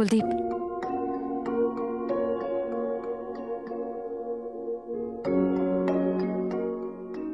कुलदीप,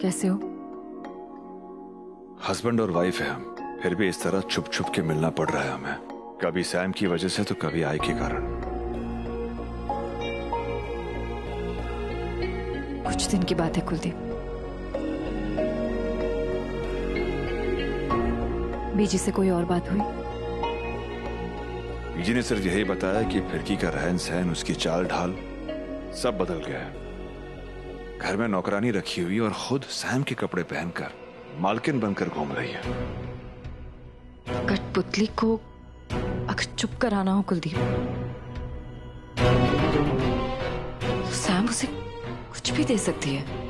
कैसे हो? हस्बैंड और वाइफ है हम, फिर भी इस तरह छुप छुप के मिलना पड़ रहा है हमें। कभी सैम की वजह से तो कभी आई के कारण। कुछ दिन की बात है कुलदीप। बीजी से कोई और बात हुई? बीजी ने सिर्फ यही बताया कि फिरकी का रहन सहन, उसकी चाल ढाल सब बदल गया है। घर में नौकरानी रखी हुई और खुद सैम के कपड़े पहनकर मालकिन बनकर घूम रही है। कठपुतली को अगर चुप कराना हो कुलदीप, तो सैम उसे कुछ भी दे सकती है।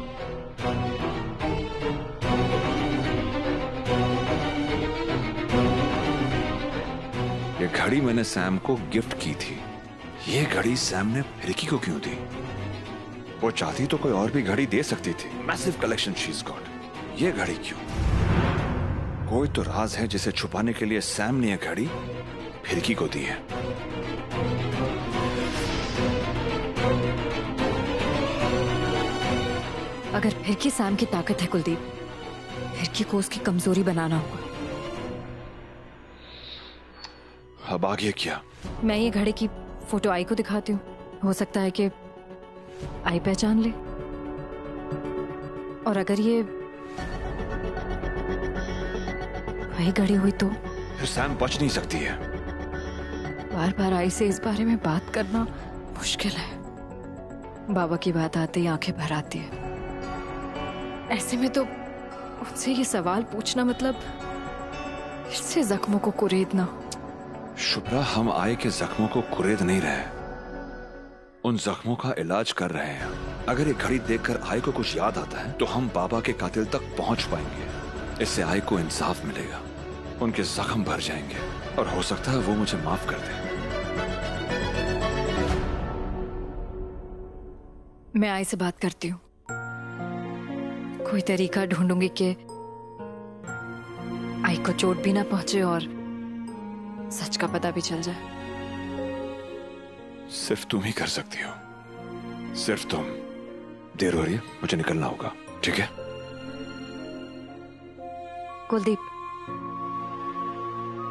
ये घड़ी मैंने सैम को गिफ्ट की थी। ये घड़ी सैम ने फिरकी को क्यों दी? वो चाहती तो कोई और भी घड़ी दे सकती थी। Massive collection शीज got. ये घड़ी क्यों? कोई तो राज है जिसे छुपाने के लिए सैम ने ये घड़ी फिरकी को दी है। अगर फिरकी सैम की ताकत है कुलदीप, फिरकी को उसकी कमजोरी बनाना होगा। अब आगे क्या? मैं ये घड़ी की फोटो आई को दिखाती हूँ, हो सकता है कि आई पहचान ले। और अगर ये वही घड़ी हुई तो फिर सैम बच नहीं सकती है। बार बार आई से इस बारे में बात करना मुश्किल है। बाबा की बात आते ही आंखें भर आती है। ऐसे में तो उनसे ये सवाल पूछना मतलब फिर से जख्मों को कुरेदना। शुभ्रा, हम आए के जख्मों को कुरेद नहीं रहे, उन जख्मों का इलाज कर रहे हैं। अगर ये घड़ी देखकर आई को कुछ याद आता है तो हम बाबा के कातिल तक पहुंच पाएंगे। इससे आई को इंसाफ मिलेगा, उनके जख्म भर जाएंगे और हो सकता है वो मुझे माफ कर दे। मैं आई से बात करती हूँ, कोई तरीका ढूंढूंगी कि आई को चोट भी ना पहुंचे और सच का पता भी चल जाए। सिर्फ तुम ही कर सकती हो, सिर्फ तुम। देर हो रही है, मुझे निकलना होगा, ठीक है? कुलदीप,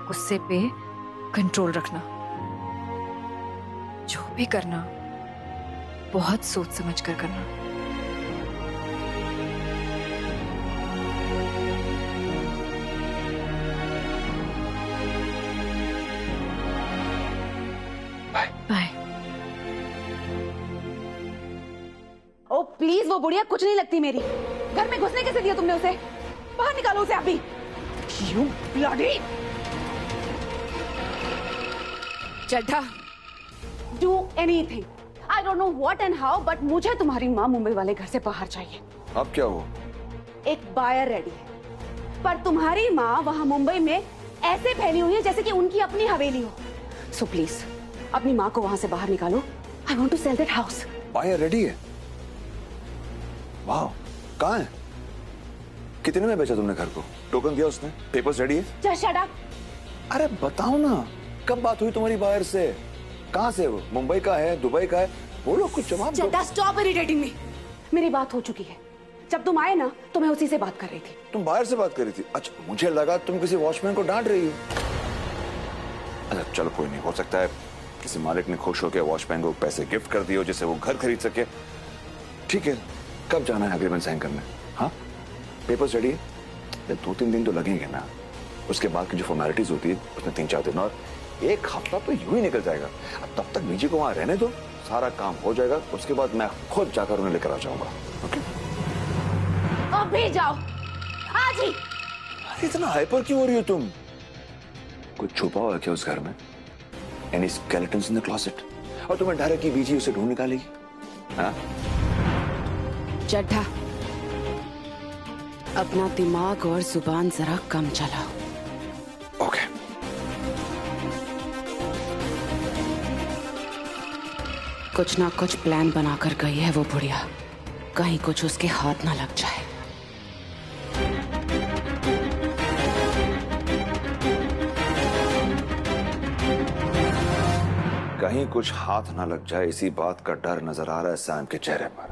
गुस्से पे कंट्रोल रखना। जो भी करना बहुत सोच समझ कर करना। Bye bye. ओ प्लीज, वो बुढ़िया कुछ नहीं लगती मेरी। घर में घुसने कैसे दिया तुमने उसे? बाहर निकालो उसे अभी। You bloody! Chadha, do anything. I don't know what and how, but मुझे तुम्हारी माँ मुंबई वाले घर से बाहर चाहिए। अब क्या हो? एक बायर रेडी है, पर तुम्हारी माँ वहाँ मुंबई में ऐसे फैली हुई है जैसे कि उनकी अपनी हवेली हो। So please, अपनी माँ को वहाँ से बाहर निकालो। I want to sell that house. Buyer ready है? वाह, कहाँ है? कितने में बेचा तुमने घर को? टोकन दिया उसने? पेपर्स रेडी है? Just shut up. अरे बताओ ना, कब बात हुई तुम्हारी बायर से? कहाँ से वो? मुंबई का है, दुबई का है? बोलो, कुछ जवाब दो। Chadha, stop irritating me. मेरी बात हो चुकी है। जब तुम आए ना तो मैं उसी से बात कर रही थी। तुम बाहर से बात कर रही थी? अच्छा, मुझे लगा तुम किसी वॉचमैन को डांट रही हो। अच्छा चलो, कोई नहीं, हो सकता है किसी मालिक ने खुश होकर वॉचमैन को पैसे गिफ्ट कर दिए जिससे वो घर खरीद सके। ठीक है, कब जाना है एग्रीमेंट साइन करने? हाँ, पेपर्स रेडी है? 2-3 दिन तो लगेंगे ना। उसके बाद की जो फॉर्मेलिटीज होती है उसमें 3-4 दिन और 1 हफ्ता तो यूं ही निकल जाएगा। अब तब तक बीजी को वहां रहने दो, सारा काम हो जाएगा। उसके बाद मैं खुद जाकर उन्हें लेकर आ जाऊंगा। ओके? अभी जाओ, आज ही। इतना हाइपर क्यों हो रही हो तुम? कुछ छुपा हुआ है क्या उस घर में? Any skeletons in the closet? और तुम्हें डर है कि बीजी उसे ढूंढ निकालेगी? हाँ? चड्ढा, अपना दिमाग और जुबान जरा कम चलाओ। ओके। कुछ ना कुछ प्लान बनाकर गई है वो बुढ़िया, कहीं कुछ उसके हाथ ना लग जाए। कहीं कुछ हाथ ना लग जाए इसी बात का डर नजर आ रहा है सैम के चेहरे पर।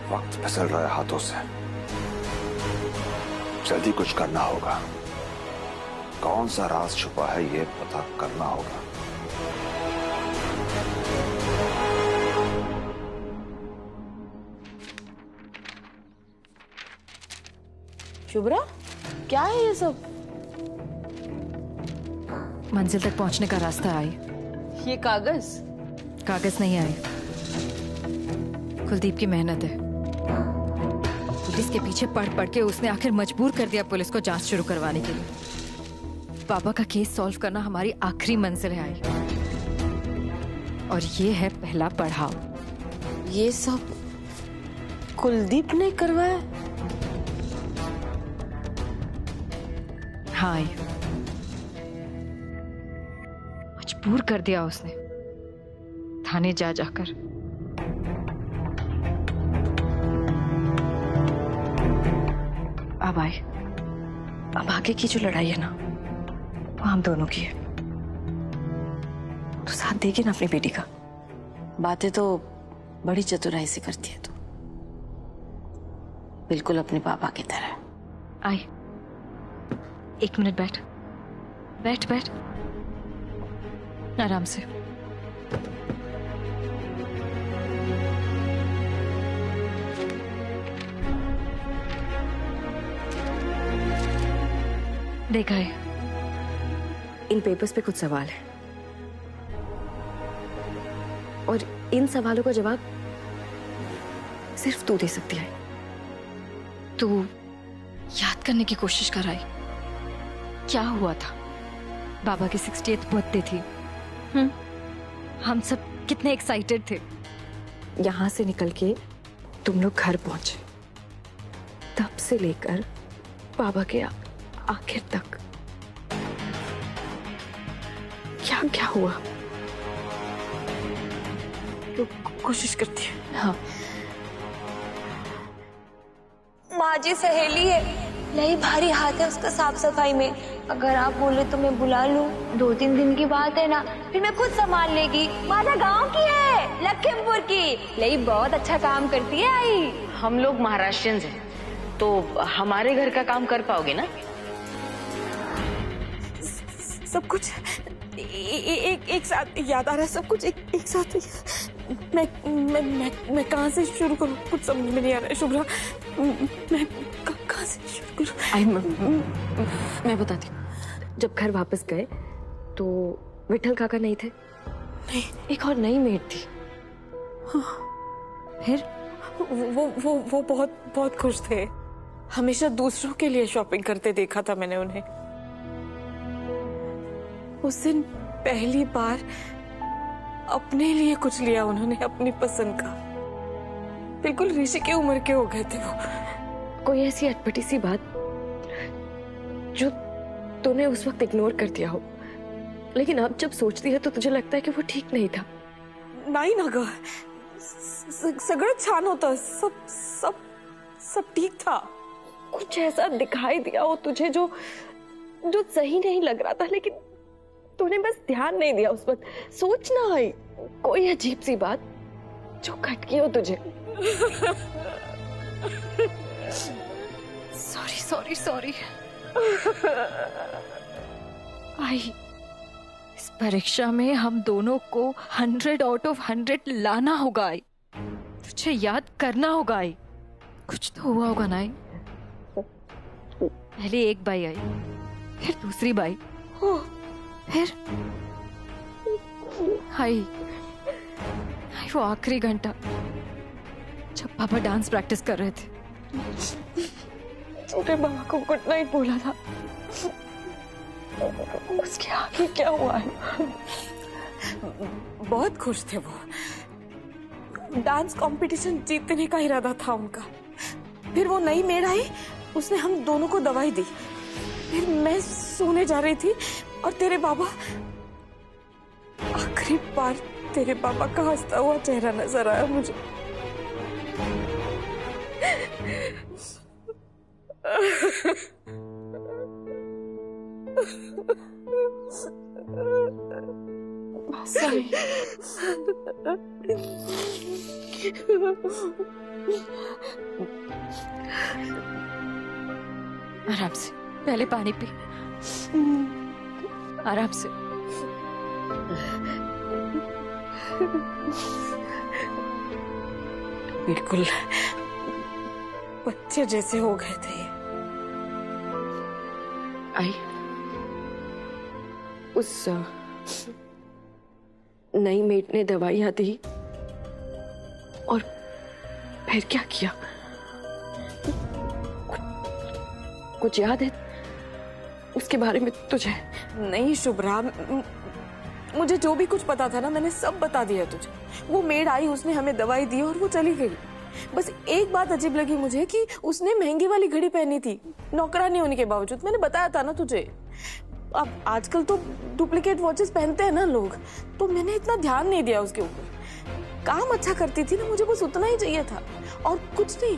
वक्त फिसल रहा है हाथों से, जल्दी कुछ करना होगा। कौन सा राज छुपा है ये पता करना होगा। शुभ्रा, क्या है ये सब? मंजिल तक पहुंचने का रास्ता आई। ये कागज? कागज नहीं आए, कुलदीप की मेहनत है। पुलिस के पीछे पढ़ के उसने आखिर मजबूर कर दिया पुलिस को जांच शुरू करवाने के लिए। बाबा का केस सॉल्व करना हमारी आखिरी मंजिल है आई, और ये है पहला पड़ाव। ये सब कुलदीप ने करवाया? हाँ आई, मजबूर कर दिया उसने थाने जा जाकर। अब आए, अब आगे की जो लड़ाई है ना वो हम दोनों की है। तो साथ देगी ना अपनी बेटी का? बातें तो बड़ी चतुराई से करती है तू, बिल्कुल अपने पापा की तरह। आई, एक मिनट बैठ बैठ बैठ, आराम से। देखा है, इन पेपर्स पे कुछ सवाल है और इन सवालों का जवाब सिर्फ तू दे सकती है। तू याद करने की कोशिश कर रही, क्या हुआ था? बाबा की 60th बर्थडे थी। हम सब कितने एक्साइटेड थे। यहां से निकल के तुम लोग घर पहुंचे, तब से लेकर बाबा के आखिर तक क्या क्या हुआ? तो कोशिश करती है। हाँ, माँ जी सहेली है, नहीं भारी हाथ है उसका साफ सफाई में। अगर आप बोले तो मैं बुला लूं, 2-3 दिन की बात है ना, फिर मैं खुद संभाल लेगी। माजा गांव की है, लखीमपुर की, लई बहुत अच्छा काम करती है आई। हम लोग महाराष्ट्रियंस हैं, तो हमारे घर का काम कर पाओगे ना? सब कुछ एक साथ याद आ रहा है, सब कुछ एक साथ। मैं कहाँ से शुरू करूँ, कुछ समझ में नहीं आ रहा है शुभ्रा। मैं कहाँ से शुरू करूँ? मैं बताती हूँ। जब घर वापस गए तो विठल काका नहीं थे, नहीं, एक और नई मेड थी। फिर वो बहुत खुश थे। हमेशा दूसरों के लिए शॉपिंग करते देखा था मैंने उन्हें। उस दिन पहली बार अपने लिए कुछ लिया उन्होंने, अपनी पसंद का। बिल्कुल ऋषि की उम्र के हो गए थे वो। कोई ऐसी अटपटी सी बात जो तूने उस वक्त इग्नोर कर दिया हो, लेकिन अब जब सोचती है तो तुझे लगता है कि वो ठीक नहीं था। नहीं ना ग, सगळं छान होतं, सब ठीक था। कुछ ऐसा दिखाई दिया हो तुझे जो सही नहीं लग रहा था, लेकिन तूने बस ध्यान नहीं दिया उस वक्त। सोचना है कोई अजीब सी बात जो खटकी हो तुझे। सॉरी आई, इस परीक्षा में हम दोनों को 100 आउट ऑफ 100 लाना होगा आई। तुझे याद करना होगा आई। कुछ तो हुआ होगा ना आई। पहले एक बाई आई, फिर दूसरी बाई, फिर हाय वो आखिरी घंटा जब पापा डांस प्रैक्टिस कर रहे थे। छोटे बाबा को गुड नाइट बोला था, उसके आगे क्या हुआ है? बहुत खुश थे वो। डांस कंपटीशन जीतने का इरादा था उनका। फिर वो नई मेड आई, उसने हम दोनों को दवाई दी। फिर मैं सोने जा रही थी और तेरे बाबा, आखिरी बार तेरे बाबा का हंसता हुआ चेहरा नजर आया मुझे। सही। आराम से, पहले पानी पी। आराम से। बिल्कुल बच्चे जैसे हो गए थे ये। आई उस नई मेट ने दवाइयां दी और फिर क्या किया? कुछ याद है उसके बारे में तुझे? नहीं शुभ्रा, मुझे जो भी कुछ पता था ना मैंने सब बता दिया तुझे। वो मेड आई, उसने हमें दवाई दी और वो चली गई। बस एक बात अजीब लगी मुझे कि उसने महंगी वाली घड़ी पहनी थी, नौकरानी होने के बावजूद। मैंने बताया था ना तुझे। अब आजकल तो डुप्लीकेट वॉचेस पहनते हैं ना लोग, तो मैंने इतना ध्यान नहीं दिया उसके ऊपर। काम अच्छा करती थी ना, मुझे बस उतना ही चाहिए था और कुछ नहीं।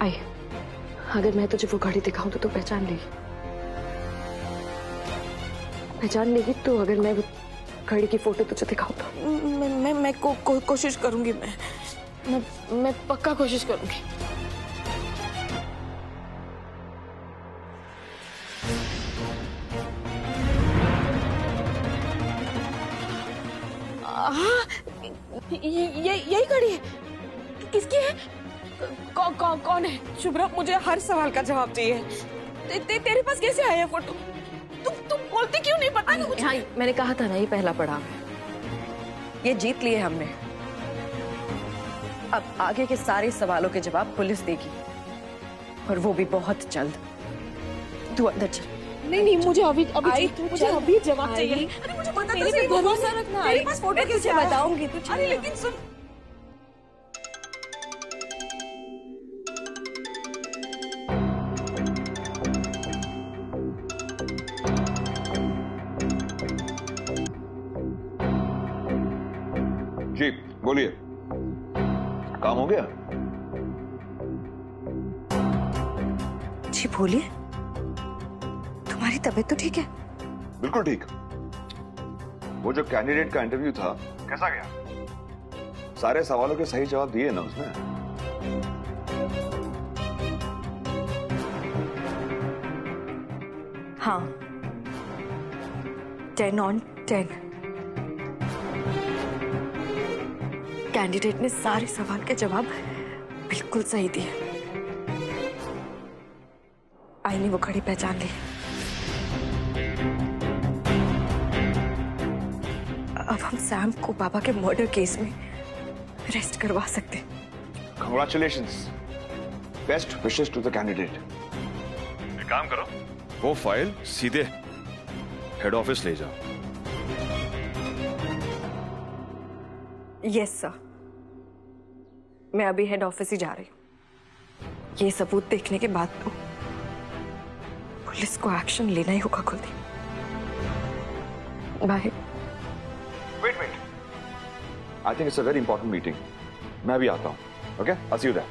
आई अगर मैं तुझे वो घड़ी दिखाऊं तो तू पहचान लेगी? पहचान लेगी तो अगर मैं वो घड़ी की फोटो तुझे दिखाऊं तो? मैं कोशिश करूंगी। मैं पक्का कोशिश करूंगी। यही घड़ी है। किसकी है? कौन है? शुभ्रा मुझे हर सवाल का जवाब चाहिए। तेरे पास कैसे आया है फोटो? तुम बोलती क्यों नहीं? पता नहीं मुझे। हाँ, मैंने कहा था ना ये पहला पड़ाव है। ये जीत लिए हमने। अब आगे के सारे सवालों के जवाब पुलिस देगी और वो भी बहुत जल्द। तू अंदर चल। नहीं मुझे अभी जवाब चाहिए। अरे मुझे पता मेरे पे भरोसा रखना। मेरे पास फोटो कैसे बताऊंगी तू। अरे लेकिन सुन। जी बोलिए, काम हो गया? जी बोलिए, तुम्हारी तबीयत तो ठीक है? बिल्कुल ठीक। वो जो कैंडिडेट का इंटरव्यू था कैसा गया? सारे सवालों के सही जवाब दिए ना उसने? हाँ, 10 on 10। कैंडिडेट ने सारे सवाल के जवाब बिल्कुल सही दिए। आई ने वो घड़ी पहचान ली। अब हम सैम को बाबा के मर्डर केस में अरेस्ट करवा सकते हैं। Congratulations. Best wishes to the candidate. एक काम करो, वो फाइल सीधे हेड ऑफिस ले जाओ। यस सर, मैं अभी हेड ऑफिस ही जा रही हूँ। ये सबूत देखने के बाद तो पुलिस को एक्शन लेना ही होगा Kuldeep. Bye. Wait. I think it's a very important meeting. मैं भी आता हूँ. Okay? I'll see you there.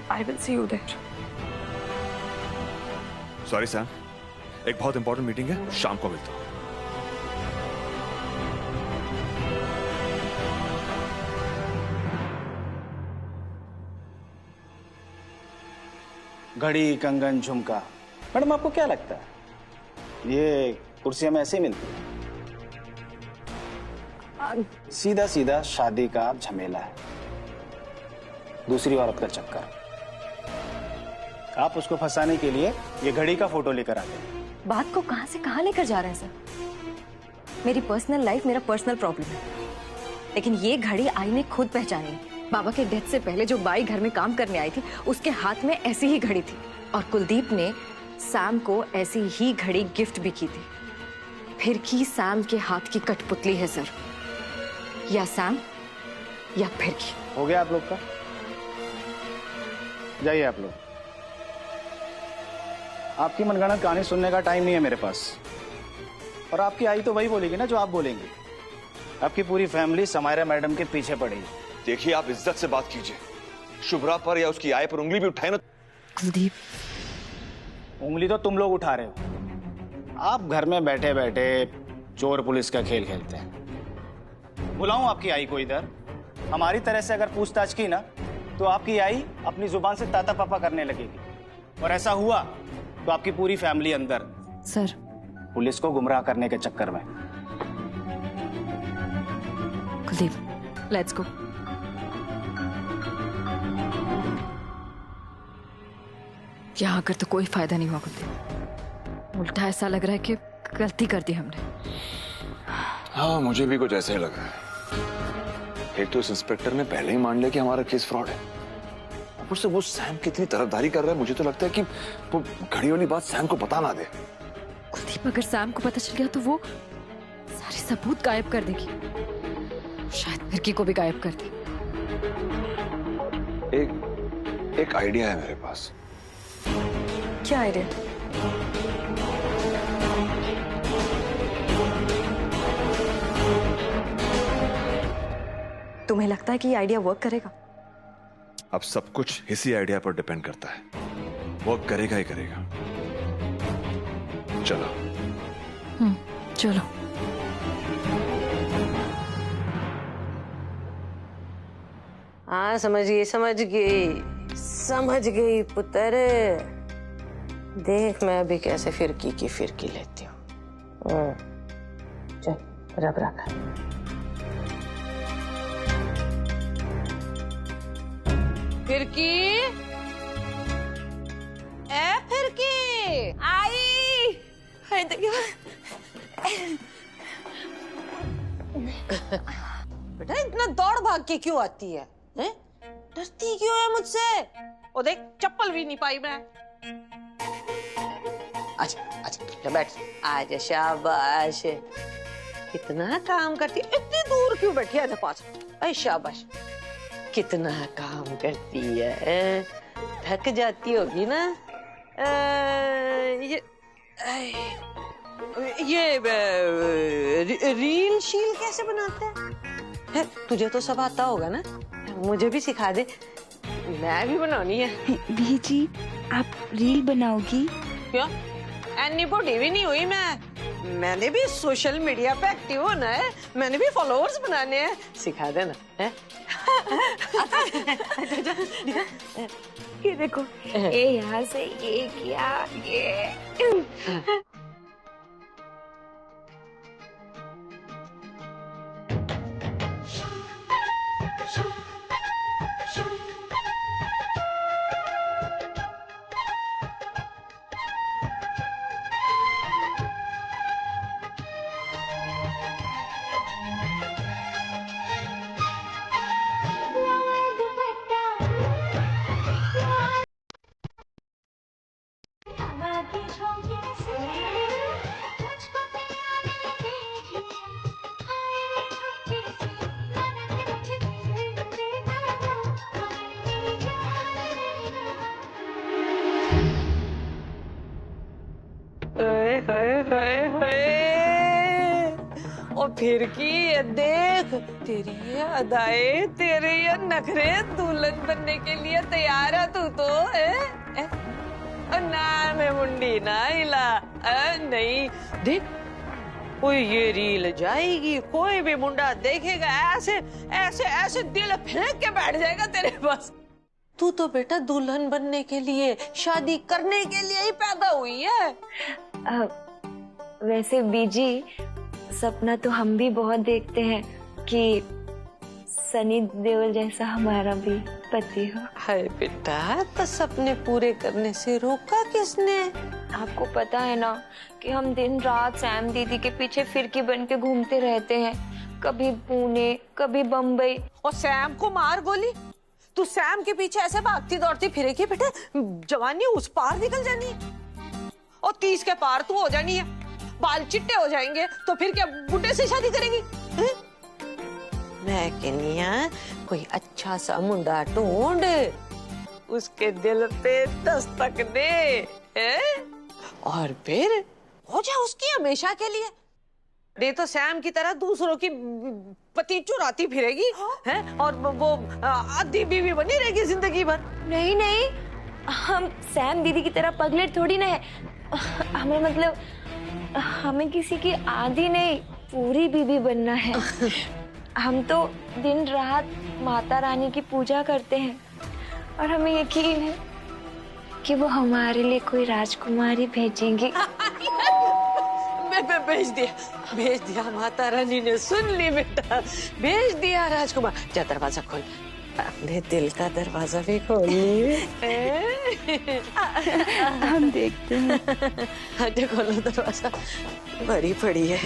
I will see you there. Sorry Sam, एक बहुत important meeting है. शाम को मिलता हूँ. घड़ी, कंगन, झुमका। मैडम आपको क्या लगता है ये कुर्सियां में ऐसे ही मिलती है? सीधा सीधा शादी का झमेला है, दूसरी औरत का चक्कर। आप उसको फंसाने के लिए ये घड़ी का फोटो लेकर आते हैं। बात को कहां से कहां लेकर जा रहे हैं सर? मेरी पर्सनल लाइफ मेरा पर्सनल प्रॉब्लम है, लेकिन ये घड़ी आई ने खुद पहचानी। बाबा के डेथ से पहले जो बाई घर में काम करने आई थी उसके हाथ में ऐसी ही घड़ी थी, और कुलदीप ने सैम को ऐसी ही घड़ी गिफ्ट भी की थी। फिर की सैम के हाथ की कठपुतली है सर, या सैम या फिर की। हो गया आप लोग का? जाइए आप लोग। आपकी मनगढ़ंत कहानी सुनने का टाइम नहीं है मेरे पास। और आपकी आई तो वही बोलेगी ना जो आप बोलेंगे। आपकी पूरी फैमिली समायरा मैडम के पीछे पड़ेगी। देखिए आप इज्जत से बात कीजिए। शुभ्रा पर या उसकी आय पर उंगली भी उठाए ना। कुलदीप, उंगली तो तुम लोग उठा रहे हो। आप घर में बैठे बैठे चोर पुलिस का खेल खेलते हैं। बुलाऊं आपकी आई को इधर? हमारी तरह से अगर पूछताछ की ना तो आपकी आई अपनी जुबान से ताता पापा करने लगेगी, और ऐसा हुआ तो आपकी पूरी फैमिली अंदर, सर पुलिस को गुमराह करने के चक्कर में। Kuldeep, let's go. यहाँ आकर तो कोई फायदा नहीं हुआ कुलदीप, उल्टा ऐसा लग रहा है कि गलती कर दी हमने। हाँ, मुझे भी कुछ ऐसा ही लग रहा है। एक तो इस इंस्पेक्टर ने पहले ही मान लिया कि हमारा केस फ्रॉड है, ऊपर से वो सैम कितनी तरफदारी कर रहा है। मुझे तो लगता है कि वो घड़ी वाली बात सैम को पता ना दे। कुलदीप, अगर सैम को पता चल गया तो वो सारे सबूत गायब कर देगी, शायद फिरकी को भी गायब कर दे। एक आइडिया है मेरे पास। क्या आइडिया? तुम्हें लगता है कि ये आइडिया वर्क करेगा? अब सब कुछ इसी आइडिया पर डिपेंड करता है, वर्क करेगा ही करेगा। चलो। चलो। हाँ, समझ गई पुत्र। देख मैं अभी कैसे फिरकी की फिरकी लेती हूँ। चल रब रखा। फिरकी, ए फिरकी आई। बेटा इतना दौड़ भाग के क्यों आती है? डरती क्यों है मुझसे? ओ देख, चप्पल भी नहीं पाई मैं। अच्छा अच्छा बैठ। आजा, शाबाश। कितना काम करती है, इतनी दूर क्यों बैठी है? पास। अरे शाबाश, कितना काम करती है। थक जाती होगी ना। ये रील शील कैसे बनाते हैं? तुझे तो सब आता होगा ना, मुझे भी सिखा दे, मैं भी बनानी है। बीजी, आप रील बनाओगी? क्या? एनी बॉडी भी नहीं हुई मैंने भी सोशल मीडिया पे एक्टिव होना है, मैंने भी फॉलोअर्स बनाने हैं, सिखा देना है? ये देखो, ये यहाँ से ये किया, ये और फिर की ये देख, तेरी ये अदाएं, तेरे ये नखरे, दुल्हन बनने के लिए तैयार है तू तो है? ना मैं मुंडी ना हिला। नहीं देख, कोई ये रील जाएगी, कोई भी मुंडा देखेगा, ऐसे ऐसे ऐसे दिल फेंक के बैठ जाएगा तेरे पास। तू तो बेटा दुल्हन बनने के लिए, शादी करने के लिए ही पैदा हुई है। वैसे बीजी, सपना तो हम भी बहुत देखते हैं कि सनी देओल जैसा हमारा भी पति हो। हाय बेटा, तो सपने पूरे करने से रोका किसने? आपको पता है ना कि हम दिन रात सैम दीदी के पीछे फिरकी बन के घूमते रहते हैं, कभी पुणे कभी बम्बई। और सैम को मार गोली। तू सैम के पीछे ऐसे भागती दौड़ती फिरेगी बेटा, जवानी उस पार निकल जानी है और 30 के पार तू हो जानी है। बाल चिट्टे हो जाएंगे तो फिर क्या बुड्ढे से शादी करेंगी? मैं कहनिया कोई अच्छा सा मुंडा ढूंढ, उसके दिल पे दस्तक दे और फिर हो जा उसकी हमेशा के लिए। नहीं तो सैम की तरह दूसरों की पति चुराती फिरेगी हैं और वो आधी बीवी बनी रहेगी जिंदगी भर। नहीं नहीं, हम सैम दीदी की तरह पगलेट थोड़ी ना है। हमें मतलब हमें किसी की आधी नहीं पूरी बीवी बनना है। हम तो दिन रात माता रानी की पूजा करते हैं और हमें यकीन है कि वो हमारे लिए कोई राजकुमारी भेजेंगी। मैं भेज दिया माता रानी ने सुन ली बेटा, भेज दिया राजकुमार। जा दरवाजा खोल, अपने दिल का दरवाजा भी खोल ली। हम देखते हैं। खोलो दरवाजा, भरी पड़ी है।